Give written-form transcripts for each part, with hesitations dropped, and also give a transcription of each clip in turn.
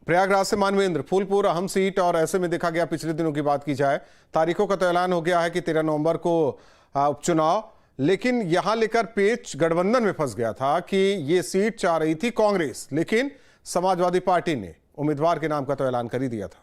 प्रयागराज से मानवेंद्र, फूलपुर अहम सीट और ऐसे में देखा गया पिछले दिनों की बात की जाए, तारीखों का तो ऐलान हो गया है कि 13 नवंबर को उपचुनाव, लेकिन यहां लेकर पेच गठबंधन में फंस गया था कि ये सीट चाह रही थी कांग्रेस, लेकिन समाजवादी पार्टी ने उम्मीदवार के नाम का तो ऐलान कर ही दिया था।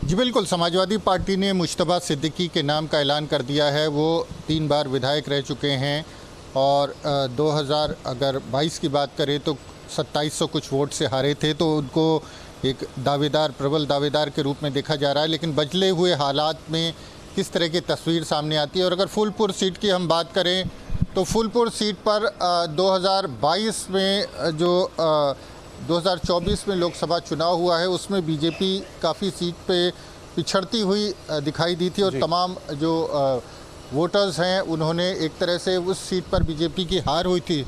जी बिल्कुल, समाजवादी पार्टी ने मुश्तबा सिद्दीकी के नाम का ऐलान कर दिया है। वो 3 बार विधायक रह चुके हैं और 2022 की बात करें तो 2700 कुछ वोट से हारे थे, तो उनको एक दावेदार, प्रबल दावेदार के रूप में देखा जा रहा है। लेकिन बदले हुए हालात में किस तरह की तस्वीर सामने आती है। और अगर फूलपुर सीट की हम बात करें तो फूलपुर सीट पर 2022 में जो 2024 में लोकसभा चुनाव हुआ है उसमें बीजेपी काफ़ी सीट पे पिछड़ती हुई दिखाई दी थी और तमाम जो वोटर्स हैं उन्होंने एक तरह से उस सीट पर बीजेपी की हार हुई थी।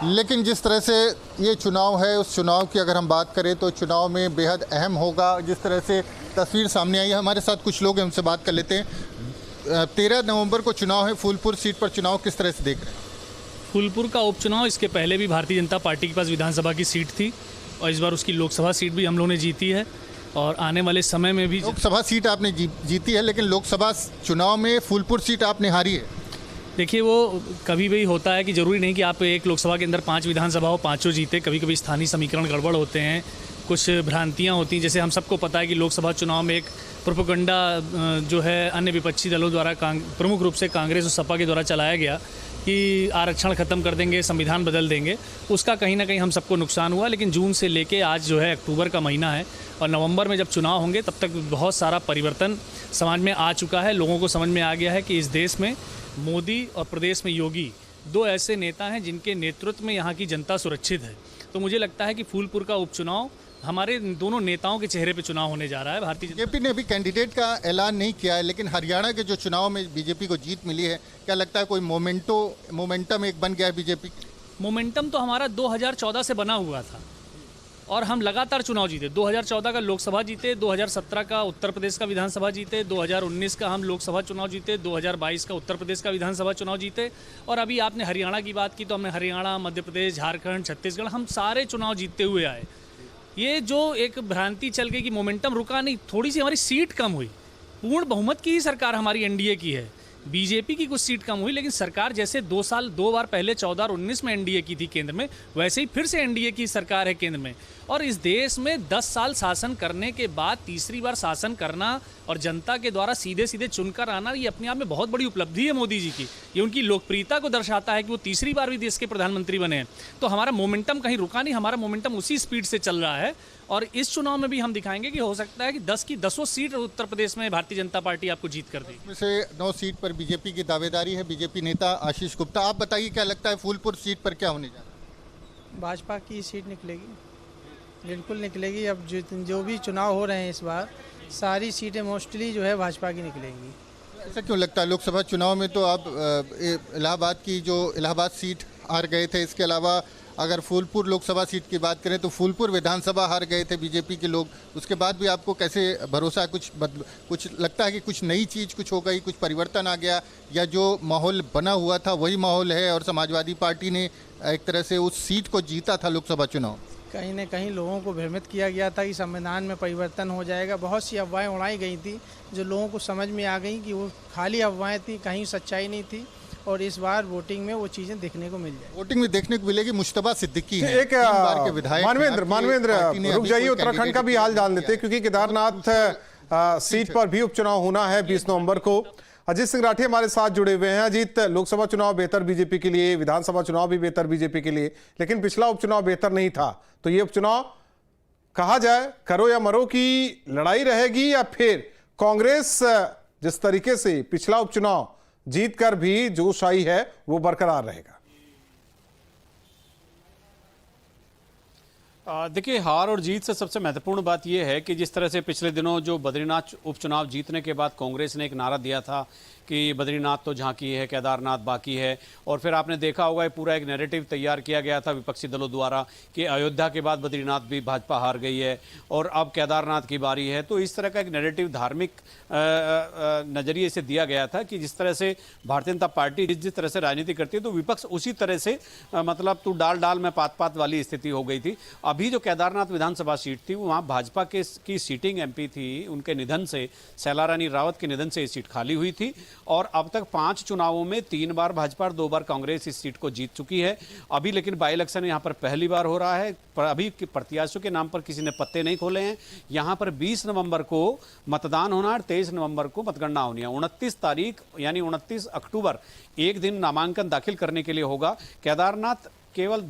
लेकिन जिस तरह से ये चुनाव है, उस चुनाव की अगर हम बात करें तो चुनाव में बेहद अहम होगा। जिस तरह से तस्वीर सामने आई है, हमारे साथ कुछ लोग हैं, उनसे बात कर लेते हैं। 13 नवंबर को चुनाव है, फूलपुर सीट पर चुनाव किस तरह से देख रहे हैं? फूलपुर का उपचुनाव, इसके पहले भी भारतीय जनता पार्टी के पास विधानसभा की सीट थी और इस बार उसकी लोकसभा सीट भी हम लोगों ने जीती है और आने वाले समय में भी लोकसभा सीट आपने जीती है, लेकिन लोकसभा चुनाव में फूलपुर सीट आपने हारी है। देखिए, वो कभी भी होता है कि ज़रूरी नहीं कि आप एक लोकसभा के अंदर 5 विधानसभा हो, पाँचों जीते। कभी कभी स्थानीय समीकरण गड़बड़ होते हैं, कुछ भ्रांतियाँ होती हैं। जैसे हम सबको पता है कि लोकसभा चुनाव में एक प्रोपेगेंडा जो है अन्य विपक्षी दलों द्वारा प्रमुख रूप से कांग्रेस और सपा के द्वारा चलाया गया कि आरक्षण ख़त्म कर देंगे, संविधान बदल देंगे, उसका कहीं ना कहीं हम सबको नुकसान हुआ। लेकिन जून से लेके आज जो है अक्टूबर का महीना है और नवंबर में जब चुनाव होंगे तब तक बहुत सारा परिवर्तन समाज में आ चुका है। लोगों को समझ में आ गया है कि इस देश में मोदी और प्रदेश में योगी 2 ऐसे नेता हैं जिनके नेतृत्व में यहाँ की जनता सुरक्षित है। तो मुझे लगता है कि फूलपुर का उपचुनाव हमारे दोनों नेताओं के चेहरे पे चुनाव होने जा रहा है। भारतीय बीजेपी ने अभी कैंडिडेट का ऐलान नहीं किया है, लेकिन हरियाणा के जो चुनाव में बीजेपी को जीत मिली है, क्या लगता है कोई मोमेंटम एक बन गया है बीजेपी? मोमेंटम तो हमारा 2014 से बना हुआ था और हम लगातार चुनाव जीते। 2014 का लोकसभा जीते, 2017 का उत्तर प्रदेश का विधानसभा जीते, 2019 का हम लोकसभा चुनाव जीते, 2022 का उत्तर प्रदेश का विधानसभा चुनाव जीते और अभी आपने हरियाणा की बात की तो हमने हरियाणा, मध्य प्रदेश, झारखंड, छत्तीसगढ़, हम सारे चुनाव जीतते हुए आए। ये जो एक भ्रांति चल गई कि मोमेंटम रुका नहीं, थोड़ी सी हमारी सीट कम हुई। पूर्ण बहुमत की ही सरकार हमारी एनडीए की है, बीजेपी की कुछ सीट कम हुई, लेकिन सरकार जैसे 2 बार पहले 14 और 19 में एनडीए की थी केंद्र में, वैसे ही फिर से एनडीए की सरकार है केंद्र में। और इस देश में 10 साल शासन करने के बाद तीसरी बार शासन करना और जनता के द्वारा सीधे सीधे चुनकर आना, ये अपने आप में बहुत बड़ी उपलब्धि है मोदी जी की। ये उनकी लोकप्रियता को दर्शाता है कि वो तीसरी बार भी देश के प्रधानमंत्री बने हैं। तो हमारा मोमेंटम कहीं रुका नहीं, हमारा मोमेंटम उसी स्पीड से चल रहा है और इस चुनाव में भी हम दिखाएंगे कि हो सकता है कि 10 की 10 सीट उत्तर प्रदेश में भारतीय जनता पार्टी आपको जीत कर देगी। इसमें से 9 सीट पर बीजेपी की दावेदारी है। बीजेपी नेता आशीष गुप्ता, आप बताइए क्या लगता है फूलपुर सीट पर क्या होने जा रहा है? भाजपा की सीट निकलेगी, बिल्कुल निकलेगी। अब जो भी चुनाव हो रहे हैं इस बार, सारी सीटें मोस्टली जो है भाजपा की निकलेंगी। ऐसा क्यों लगता है? लोकसभा चुनाव में तो आप इलाहाबाद सीट हार गए थे। इसके अलावा अगर फूलपुर लोकसभा सीट की बात करें तो फूलपुर विधानसभा हार गए थे बीजेपी के लोग। उसके बाद भी आपको कैसे भरोसा, कुछ लगता है कि कुछ नई चीज़ कुछ हो गई, कुछ परिवर्तन आ गया, या जो माहौल बना हुआ था वही माहौल है और समाजवादी पार्टी ने एक तरह से उस सीट को जीता था लोकसभा चुनाव? कहीं न कहीं लोगों को भ्रमित किया गया था कि संविधान में परिवर्तन हो जाएगा। बहुत सी अफवाहें उड़ाई गई थी जो लोगों को समझ में आ गई कि वो खाली अफवाहें थी, कहीं सच्चाई नहीं थी। और इस बार वोटिंग में वो चीजें देखने को मिल जाएगी। वोटिंग में देखने को मिलेगी। मुश्तबा सिद्दीकी है, एक 3 बार के विधायक। मानवेंद्र रुक जाइए, उत्तराखंड का भी हाल जान लेते हैं क्योंकि केदारनाथ सीट पर भी उपचुनाव होना है 20 नवंबर को। अजीत सिंह राठी हमारे साथ जुड़े हुए हैं। अजीत, लोकसभा चुनाव बेहतर बीजेपी के लिए, विधानसभा चुनाव भी बेहतर बीजेपी के लिए, लेकिन पिछला उपचुनाव बेहतर नहीं था। तो ये उपचुनाव कहा जाए करो या मरो की लड़ाई रहेगी या फिर कांग्रेस जिस तरीके से पिछला उपचुनाव जीत कर भी जोश आई है वो बरकरार रहेगा? देखिए, हार और जीत से सबसे महत्वपूर्ण बात यह है कि जिस तरह से पिछले दिनों जो बद्रीनाथ उपचुनाव जीतने के बाद कांग्रेस ने एक नारा दिया था कि बद्रीनाथ तो झांकी है, केदारनाथ बाकी है। और फिर आपने देखा होगा ये पूरा एक नैरेटिव तैयार किया गया था विपक्षी दलों द्वारा कि अयोध्या के बाद बद्रीनाथ भी भाजपा हार गई है और अब केदारनाथ की बारी है। तो इस तरह का एक नैरेटिव धार्मिक नजरिए से दिया गया था कि जिस तरह से भारतीय जनता पार्टी जिस तरह से राजनीति करती है तो विपक्ष उसी तरह से मतलब तू डाल डाल में पात पात वाली स्थिति हो गई थी। अभी जो केदारनाथ विधानसभा सीट थी वहाँ भाजपा की सीटिंग एमपी थी, उनके निधन से, शैलारानी रावत के निधन से ये सीट खाली हुई थी और अब तक 5 चुनावों में 3 बार भाजपा और 2 बार कांग्रेस इस सीट को जीत चुकी है। अभी लेकिन बाई इलेक्शन यहाँ पर पहली बार हो रहा है, पर अभी प्रत्याशियों के नाम पर किसी ने पत्ते नहीं खोले हैं। यहाँ पर 20 नवंबर को मतदान होना है, 23 नवंबर को मतगणना होनी है। 29 तारीख यानी 29 अक्टूबर एक दिन नामांकन दाखिल करने के लिए होगा। केदारनाथ केवल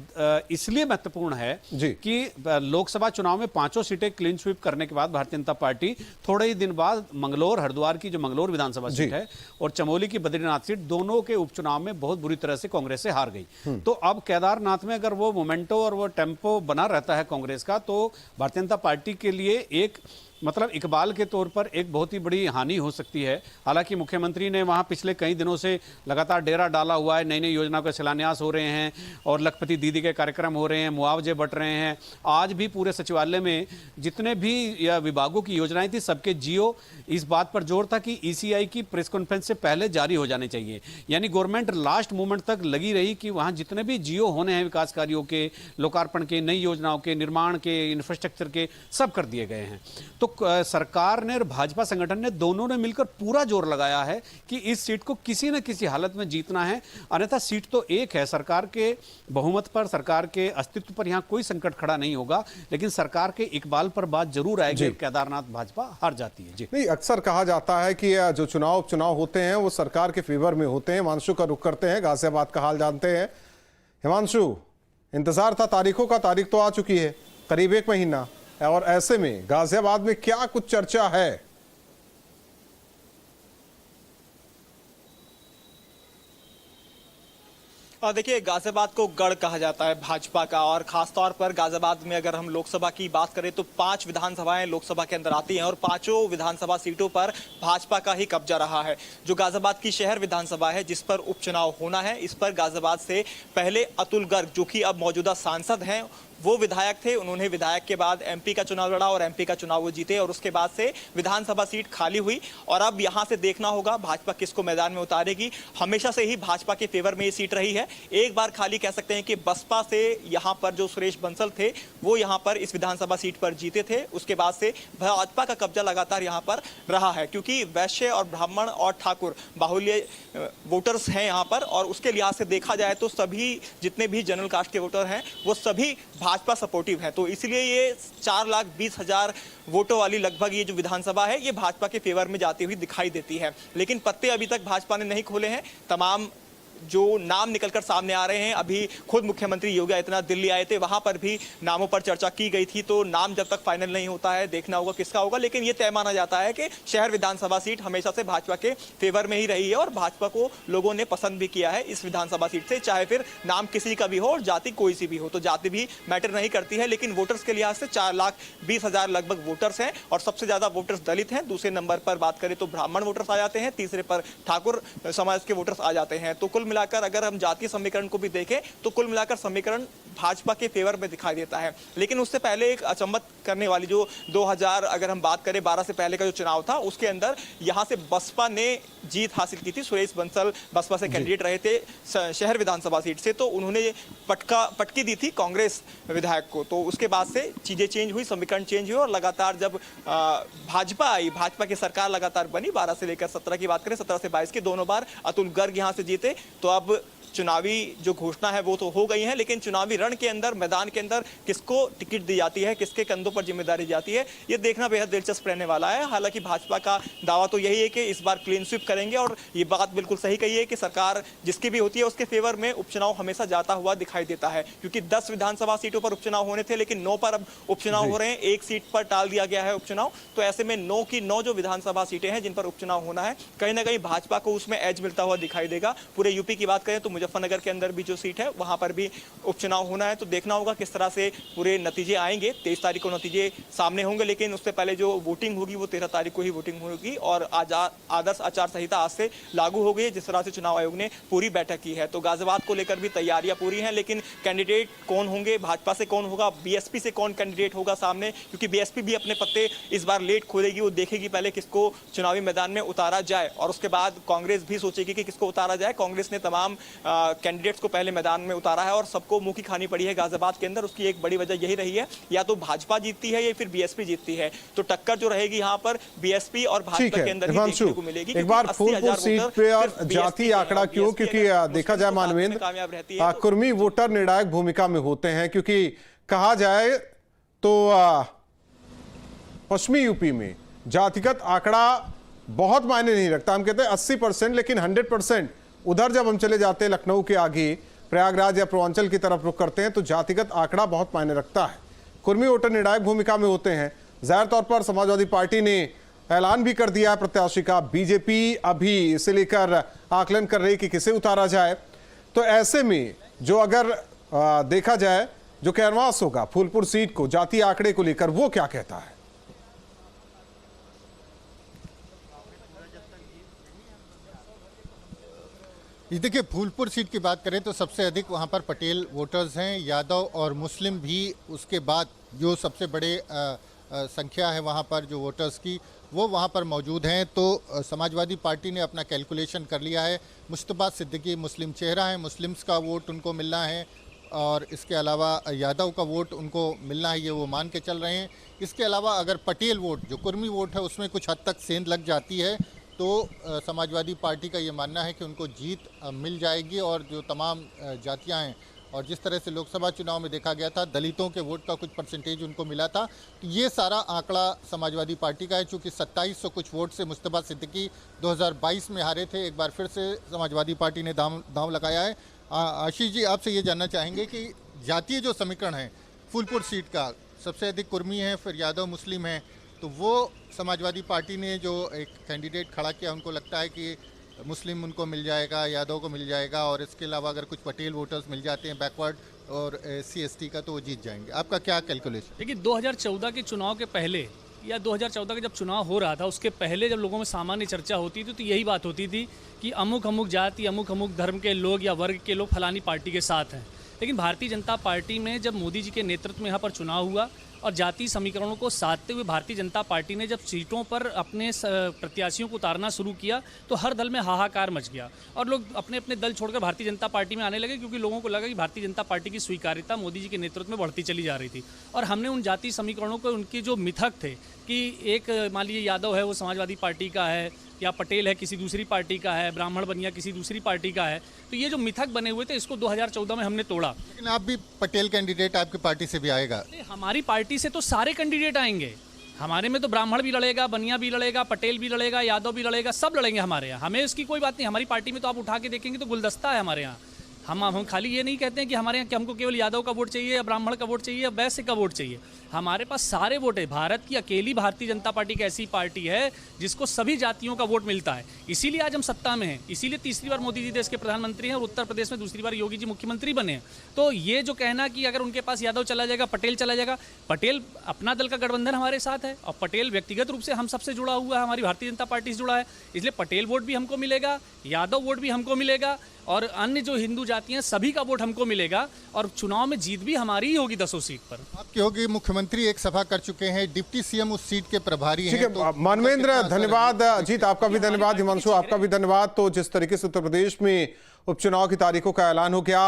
इसलिए महत्वपूर्ण है कि लोकसभा चुनाव में 5 सीटें क्लीन स्वीप करने के बाद भारतीय जनता पार्टी थोड़े ही दिन बाद मंगलौर, हरिद्वार की जो मंगलौर विधानसभा सीट है और चमोली की बद्रीनाथ सीट, दोनों के उपचुनाव में बहुत बुरी तरह से कांग्रेस से हार गई। तो अब केदारनाथ में अगर वो मोमेंटो और वो टेम्पो बना रहता है कांग्रेस का, तो भारतीय जनता पार्टी के लिए एक मतलब इकबाल के तौर पर एक बहुत ही बड़ी हानि हो सकती है। हालांकि मुख्यमंत्री ने वहां पिछले कई दिनों से लगातार डेरा डाला हुआ है, नई नई योजनाओं के शिलान्यास हो रहे हैं और लखपति दीदी के कार्यक्रम हो रहे हैं, मुआवजे बंट रहे हैं। आज भी पूरे सचिवालय में जितने भी या विभागों की योजनाएं थी सबके जियो इस बात पर जोर था कि ईसीआई की प्रेस कॉन्फ्रेंस से पहले जारी हो जाने चाहिए। यानी गवर्नमेंट लास्ट मोमेंट तक लगी रही कि वहां जितने भी जियो होने हैं विकास कार्यों के, लोकार्पण के, नई योजनाओं के, निर्माण के, इंफ्रास्ट्रक्चर के, सब कर दिए गए हैं। तो सरकार ने और भाजपा संगठन ने दोनों ने मिलकर पूरा जोर लगाया है कि इस सीट को किसी न किसी हालत में जीतना है, अन्यथा सीट तो एक है। सरकार के बहुमत पर, सरकार के अस्तित्व पर यहां कोई संकट खड़ा नहीं होगा, लेकिन सरकार के इकबाल पर बात जरूर आएगी। केदारनाथ भाजपा हार जाती है। जी नहीं, अक्सर कहा जाता है कि जो चुनाव होते हैं वो सरकार के फेवर में होते हैं। हिमांशु का रुख करते हैं, गाजियाबाद का हाल जानते हैं। हिमांशु, इंतजार था तारीखों का, तारीख तो आ चुकी है, करीब 1 महीना, और ऐसे में गाजियाबाद में क्या कुछ चर्चा है? देखिए, गाजियाबाद को गढ़ कहा जाता है भाजपा का, और खासतौर पर गाजियाबाद में अगर हम लोकसभा की बात करें तो 5 विधानसभाएं लोकसभा के अंदर आती हैं और 5 विधानसभा सीटों पर भाजपा का ही कब्जा रहा है। जो गाजियाबाद की शहर विधानसभा है जिस पर उपचुनाव होना है, इस पर गाजियाबाद से पहले अतुल गर्ग, जो कि अब मौजूदा सांसद हैं, वो विधायक थे। उन्होंने विधायक के बाद एमपी का चुनाव लड़ा और एमपी का चुनाव वो जीते और उसके बाद से विधानसभा सीट खाली हुई। और अब यहां से देखना होगा भाजपा किसको मैदान में उतारेगी। हमेशा से ही भाजपा के फेवर में ये सीट रही है। एक बार खाली कह सकते हैं कि बसपा से यहां पर जो सुरेश बंसल थे वो यहां पर इस विधानसभा सीट पर जीते थे। उसके बाद से भाजपा का कब्जा लगातार यहां पर रहा है, क्योंकि वैश्य और ब्राह्मण और ठाकुर बाहुल्य वोटर्स हैं यहां पर, और उसके लिहाज से देखा जाए तो सभी जितने भी जनरल कास्ट के वोटर हैं वो सभी भाजपा सपोर्टिव है। तो इसलिए ये 4,20,000 वोटों वाली लगभग ये जो विधानसभा है ये भाजपा के फेवर में जाती हुई दिखाई देती है। लेकिन पत्ते अभी तक भाजपा ने नहीं खोले हैं। तमाम जो नाम निकलकर सामने आ रहे हैं, अभी खुद मुख्यमंत्री योगी आदित्यनाथ दिल्ली आए थे, वहां पर भी नामों पर चर्चा की गई थी। तो नाम जब तक फाइनल नहीं होता है देखना होगा किसका होगा, लेकिन ये तय माना जाता है कि शहर विधानसभा सीट हमेशा से भाजपा के फेवर में ही रही है और भाजपा को लोगों ने पसंद भी किया है इस विधानसभा सीट से, चाहे फिर नाम किसी का भी हो और जाति कोई सी भी हो। तो जाति भी मैटर नहीं करती है, लेकिन वोटर्स के लिहाज से 4,20,000 लगभग वोटर्स हैं और सबसे ज्यादा वोटर्स दलित हैं। दूसरे नंबर पर बात करें तो ब्राह्मण वोटर्स आ जाते हैं, तीसरे पर ठाकुर समाज के वोटर्स आ जाते हैं। तो कुल मिलाकर अगर हम जातीय समीकरण को भी देखें तो कुल मिलाकर समीकरण भाजपा के फेवर में दिखाई देता है। लेकिन उससे पहले एक अचंभत करने वाली जो 2000 अगर हम बात करें 12 से पहले का जो चुनाव था उसके अंदर यहां से बसपा ने जीत हासिल की थी। सुरेश बंसल बसपा से कैंडिडेट रहे थे शहर विधानसभा सीट से, तो उन्होंने पटकी दी थी कांग्रेस विधायक को। तो उसके बाद से चीजें चेंज हुई, समीकरण चेंज हुई और लगातार जब भाजपा आई, भाजपा की सरकार लगातार बनी 12 से लेकर 17 की बात करें, 17 से 22 की दोनों बार अतुल गर्ग यहां से जीते। तो अब चुनावी जो घोषणा है वो तो हो गई है, लेकिन चुनावी रण के अंदर, मैदान के अंदर किसको टिकट दी जाती है, किसके कंधों पर जिम्मेदारी जाती है, ये देखना बेहद दिलचस्प रहने वाला है। हालांकि भाजपा का दावा तो यही है कि इस बार क्लीन स्वीप करेंगे और ये बात बिल्कुल सही कही है कि सरकार जिसकी भी होती है उसके फेवर में उपचुनाव हमेशा जाता हुआ दिखाई देता है। क्योंकि 10 विधानसभा सीटों पर उपचुनाव होने थे, लेकिन 9 पर अब उपचुनाव हो रहे हैं, 1 सीट पर टाल दिया गया है उपचुनाव। तो ऐसे में 9 की 9 जो विधानसभा सीटें हैं जिन पर उपचुनाव होना है, कहीं ना कहीं भाजपा को उसमें एज मिलता हुआ दिखाई देगा। पूरे यूपी की बात करें तो मुजफ्फरनगर के अंदर भी जो सीट है वहां पर भी उपचुनाव होना है। तो देखना होगा किस तरह से पूरे नतीजे आएंगे। 23 तारीख को नतीजे सामने होंगे, लेकिन उससे पहले जो वोटिंग होगी वो 13 तारीख को ही वोटिंग होगी। और आज आदर्श आचार संहिता आज से लागू हो गई है, जिस तरह से चुनाव आयोग ने पूरी बैठक की है। तो गाजियाबाद को लेकर भी तैयारियां पूरी हैं, लेकिन कैंडिडेट कौन होंगे, भाजपा से कौन होगा, बीएसपी से कौन कैंडिडेट होगा सामने, क्योंकि बीएसपी भी अपने पत्ते इस बार लेट खोलेगी। वो देखेगी पहले किसको चुनावी मैदान में उतारा जाए, और उसके बाद कांग्रेस भी सोचेगी कि किसको उतारा जाए। कांग्रेस ने तमाम कैंडिडेट्स को पहले मैदान में उतारा है और सबको मुंह की खानी पड़ी है गाजियाबाद के अंदर। उसकी एक बड़ी वजह यही रही है, या तो भाजपा जीतती है या फिर बीएसपी जीतती है। तो टक्कर जो रहेगी यहाँ पर बीएसपी और भाजपा के अंदर ही देखने को मिलेगी। एक बार फूलपुर सीट पे और जाति आंकड़ा क्यों, क्योंकि देखा जाए मानवेंद्र, कुर्मी वोटर निर्णायक भूमिका में होते हैं, क्योंकि कहा जाए तो पश्चिमी यूपी में जातिगत आंकड़ा बहुत मायने नहीं रखता। हम कहते हैं 80%, लेकिन 100% उधर जब हम चले जाते हैं लखनऊ के आगे प्रयागराज या पूर्वांचल की तरफ रुख करते हैं तो जातिगत आंकड़ा बहुत मायने रखता है। कुर्मी वोटर निर्णायक भूमिका में होते हैं। जाहिर तौर पर समाजवादी पार्टी ने ऐलान भी कर दिया है प्रत्याशी का। बीजेपी अभी इसे लेकर आकलन कर रही कि किसे उतारा जाए। तो ऐसे में जो अगर देखा जाए जो कैनवास होगा फूलपुर सीट को जाति आंकड़े को लेकर, वो क्या कहता है? ये देखिए, फूलपुर सीट की बात करें तो सबसे अधिक वहाँ पर पटेल वोटर्स हैं, यादव और मुस्लिम भी। उसके बाद जो सबसे बड़े संख्या है वहाँ पर जो वोटर्स की, वो वहाँ पर मौजूद हैं। तो समाजवादी पार्टी ने अपना कैलकुलेशन कर लिया है। मुश्तबा सिद्दीकी मुस्लिम चेहरा है, मुस्लिम्स का वोट उनको मिलना है, और इसके अलावा यादव का वोट उनको मिलना है, ये वो मान के चल रहे हैं। इसके अलावा अगर पटेल वोट, जो कुर्मी वोट है, उसमें कुछ हद तक सेंध लग जाती है तो समाजवादी पार्टी का ये मानना है कि उनको जीत मिल जाएगी। और जो तमाम जातियां हैं, और जिस तरह से लोकसभा चुनाव में देखा गया था दलितों के वोट का कुछ परसेंटेज उनको मिला था, तो ये सारा आंकड़ा समाजवादी पार्टी का है। चूँकि 2700 कुछ वोट से मुश्तबा सिद्दीकी 2022 में हारे थे, एक बार फिर से समाजवादी पार्टी ने दांव लगाया है। आशीष जी, आपसे ये जानना चाहेंगे कि जातीय जो समीकरण है फूलपुर सीट का, सबसे अधिक कुर्मी है, फिर यादव मुस्लिम है, तो वो समाजवादी पार्टी ने जो एक कैंडिडेट खड़ा किया, उनको लगता है कि मुस्लिम उनको मिल जाएगा, यादव को मिल जाएगा, और इसके अलावा अगर कुछ पटेल वोटर्स मिल जाते हैं बैकवर्ड और SC/ST का, तो वो जीत जाएंगे। आपका क्या कैलकुलेशन? देखिए, 2014 के चुनाव के पहले या 2014 का जब चुनाव हो रहा था उसके पहले जब लोगों में सामान्य चर्चा होती थी तो यही बात होती थी कि अमुक अमुक जाति, अमुक अमुक धर्म के लोग या वर्ग के लोग फलानी पार्टी के साथ हैं। लेकिन भारतीय जनता पार्टी में जब मोदी जी के नेतृत्व में यहाँ पर चुनाव हुआ और जातीय समीकरणों को साधते हुए भारतीय जनता पार्टी ने जब सीटों पर अपने प्रत्याशियों को उतारना शुरू किया तो हर दल में हाहाकार मच गया और लोग अपने अपने दल छोड़कर भारतीय जनता पार्टी में आने लगे, क्योंकि लोगों को लगा कि भारतीय जनता पार्टी की स्वीकार्यता मोदी जी के नेतृत्व में बढ़ती चली जा रही थी। और हमने उन जातीय समीकरणों को, उनके जो मिथक थे कि एक मान लीजिए यादव है वो समाजवादी पार्टी का है, या पटेल है किसी दूसरी पार्टी का है, ब्राह्मण बनिया किसी दूसरी पार्टी का है, तो ये जो मिथक बने हुए थे इसको 2014 में हमने तोड़ा। लेकिन आप भी पटेल कैंडिडेट आपकी पार्टी से भी आएगा? हमारी पार्टी से तो सारे कैंडिडेट आएंगे। हमारे में तो ब्राह्मण भी लड़ेगा, बनिया भी लड़ेगा, पटेल भी लड़ेगा, यादव भी लड़ेगा, सब लड़ेंगे हमारे यहाँ। हमें इसकी कोई बात नहीं। हमारी पार्टी में तो आप उठा के देखेंगे तो गुलदस्ता है हमारे यहाँ। हम खाली ये नहीं कहते हैं कि हमारे यहाँ कि हमको केवल यादव का वोट चाहिए या ब्राह्मण का वोट चाहिए या वैश्य का वोट चाहिए। हमारे पास सारे वोट है। भारत की अकेली भारतीय जनता पार्टी की ऐसी पार्टी है जिसको सभी जातियों का वोट मिलता है। इसीलिए आज हम सत्ता में हैं, इसीलिए तीसरी बार मोदी जी देश के प्रधानमंत्री हैं और उत्तर प्रदेश में दूसरी बार योगी जी मुख्यमंत्री बने हैं। तो ये जो कहना कि अगर उनके पास यादव चला जाएगा, पटेल चला जाएगा, पटेल अपना दल का गठबंधन हमारे साथ है और पटेल व्यक्तिगत रूप से हम सबसे जुड़ा हुआ है, हमारी भारतीय जनता पार्टी से जुड़ा है, इसलिए पटेल वोट भी हमको मिलेगा, यादव वोट भी हमको मिलेगा और अन्य जो हिंदू जातियां सभी का वोट हमको मिलेगा और चुनाव में जीत भी हमारी ही होगी 10 सीट पर। आपके योगी मुख्यमंत्री एक सभा कर चुके हैं, डिप्टी सीएम उस सीट के प्रभारी हैं। ठीक है, तो मानवेंद्र धन्यवाद। अजीत आपका भी धन्यवाद, हिमांशु आपका भी धन्यवाद। तो जिस तरीके से उत्तर प्रदेश में उपचुनाव की तारीखों का ऐलान हो गया।